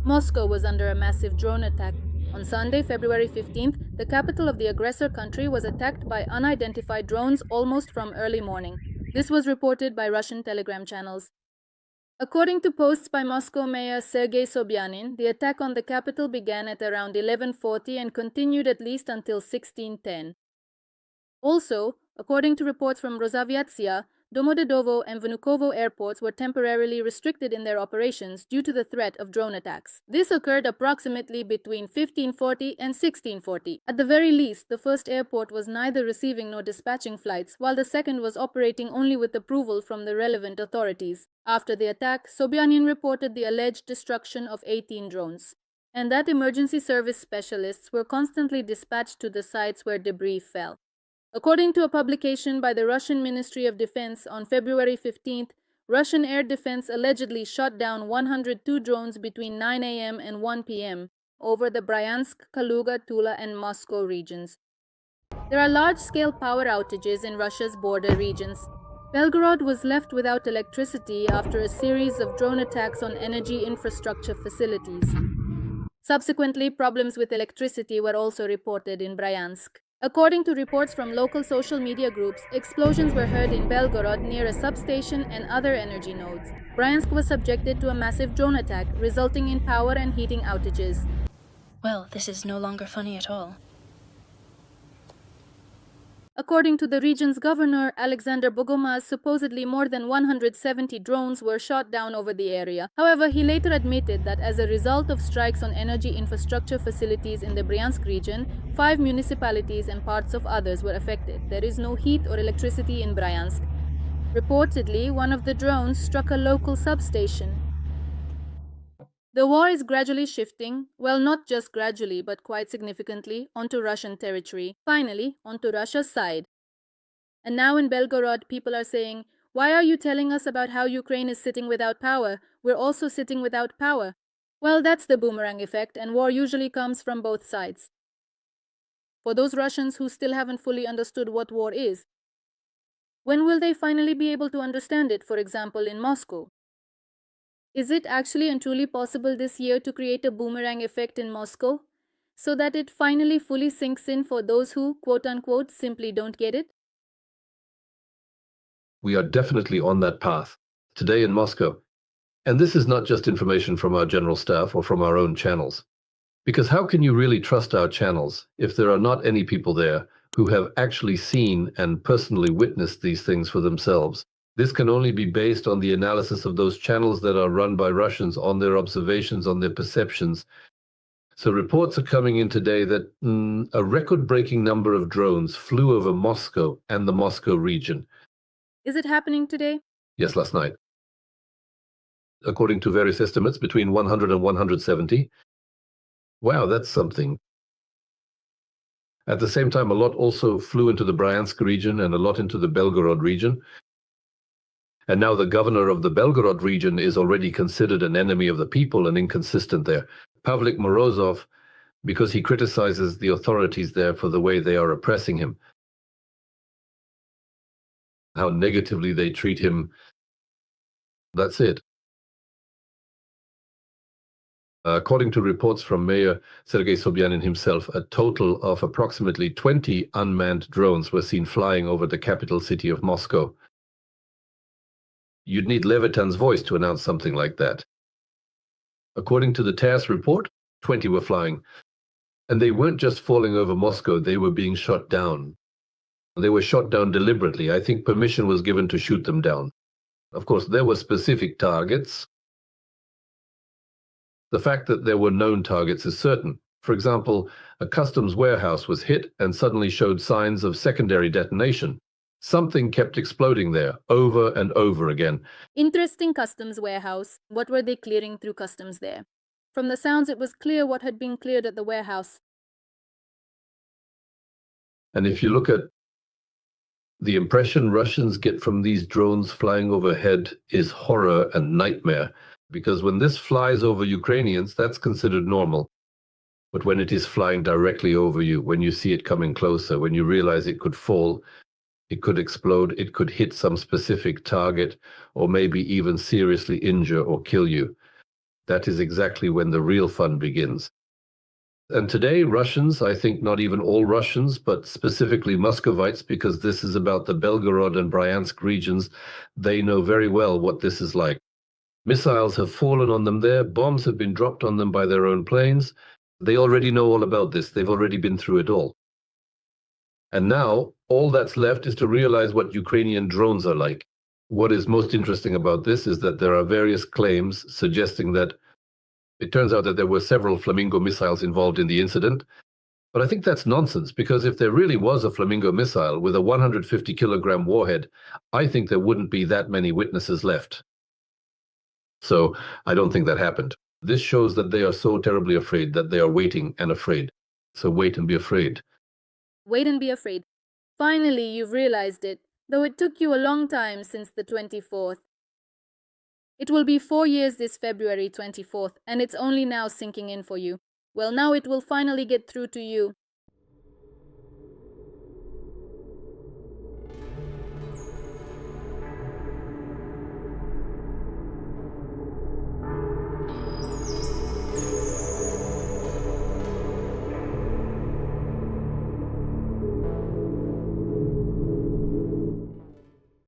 Moscow was under a massive drone attack. On Sunday, February 15th, the capital of the aggressor country was attacked by unidentified drones almost from early morning. This was reported by Russian Telegram channels. According to posts by Moscow Mayor Sergei Sobyanin, the attack on the capital began at around 11:40 and continued at least until 16:10. Also, according to reports from Rosaviatsia, Domodedovo and Vnukovo airports were temporarily restricted in their operations due to the threat of drone attacks. This occurred approximately between 15:40 and 16:40. At the very least, the first airport was neither receiving nor dispatching flights, while the second was operating only with approval from the relevant authorities. After the attack, Sobyanin reported the alleged destruction of 18 drones, and that emergency service specialists were constantly dispatched to the sites where debris fell. According to a publication by the Russian Ministry of Defense on February 15th, Russian air defense allegedly shot down 102 drones between 9 a.m. and 1 p.m. over the Bryansk, Kaluga, Tula, and Moscow regions. There are large-scale power outages in Russia's border regions. Belgorod was left without electricity after a series of drone attacks on energy infrastructure facilities. Subsequently, problems with electricity were also reported in Bryansk. According to reports from local social media groups, explosions were heard in Belgorod near a substation and other energy nodes. Bryansk was subjected to a massive drone attack, resulting in power and heating outages. Well, this is no longer funny at all. According to the region's governor, Alexander Bogomaz, supposedly more than 170 drones were shot down over the area. However, he later admitted that as a result of strikes on energy infrastructure facilities in the Bryansk region, 5 municipalities and parts of others were affected. There is no heat or electricity in Bryansk. Reportedly, one of the drones struck a local substation. The war is gradually shifting, well, not just gradually, but quite significantly, onto Russian territory. Finally, onto Russia's side. And now in Belgorod, people are saying, "Why are you telling us about how Ukraine is sitting without power? We're also sitting without power." Well, that's the boomerang effect, and war usually comes from both sides. For those Russians who still haven't fully understood what war is, when will they finally be able to understand it, for example, in Moscow? Is it actually and truly possible this year to create a boomerang effect in Moscow, so that it finally fully sinks in for those who, quote-unquote, simply don't get it? We are definitely on that path today in Moscow. And this is not just information from our general staff or from our own channels. Because how can you really trust our channels if there are not any people there who have actually seen and personally witnessed these things for themselves? This can only be based on the analysis of those channels that are run by Russians, on their observations, on their perceptions. So reports are coming in today that a record-breaking number of drones flew over Moscow and the Moscow region. Is it happening today? Yes, last night. According to various estimates, between 100 and 170. Wow, that's something. At the same time, a lot also flew into the Bryansk region and a lot into the Belgorod region. And now the governor of the Belgorod region is already considered an enemy of the people and inconsistent there. Pavlik Morozov, because he criticizes the authorities there for the way they are oppressing him, how negatively they treat him. That's it. According to reports from Mayor Sergei Sobyanin himself, a total of approximately 20 unmanned drones were seen flying over the capital city of Moscow. You'd need Levitan's voice to announce something like that. According to the TASS report, 20 were flying. And they weren't just falling over Moscow, they were being shot down. They were shot down deliberately. I think permission was given to shoot them down. Of course, there were specific targets. The fact that there were known targets is certain. For example, a customs warehouse was hit and suddenly showed signs of secondary detonation. Something kept exploding there, over and over again. Interesting customs warehouse. What were they clearing through customs there? From the sounds, it was clear what had been cleared at the warehouse. And if you look at the impression Russians get from these drones flying overhead is horror and nightmare. Because when this flies over Ukrainians, that's considered normal. But when it is flying directly over you, when you see it coming closer, when you realize it could fall, it could explode, it could hit some specific target, or maybe even seriously injure or kill you, That is exactly when the real fun begins. And today, Russians, I think not even all Russians, but specifically Muscovites, because this is about the Belgorod and Bryansk regions, they know very well what this is like. Missiles have fallen on them there, bombs have been dropped on them by their own planes. They already know all about this. They've already been through it all. And now, all that's left is to realize what Ukrainian drones are like. What is most interesting about this is that there are various claims suggesting that it turns out that there were several Flamingo missiles involved in the incident. But I think that's nonsense, because if there really was a Flamingo missile with a 150-kilogram warhead, I think there wouldn't be that many witnesses left. So I don't think that happened. This shows that they are so terribly afraid that they are waiting and afraid. So wait and be afraid. Wait and be afraid. Finally, you've realized it, though it took you a long time since the 24th. It will be 4 years this February 24th, and it's only now sinking in for you. Well, now it will finally get through to you.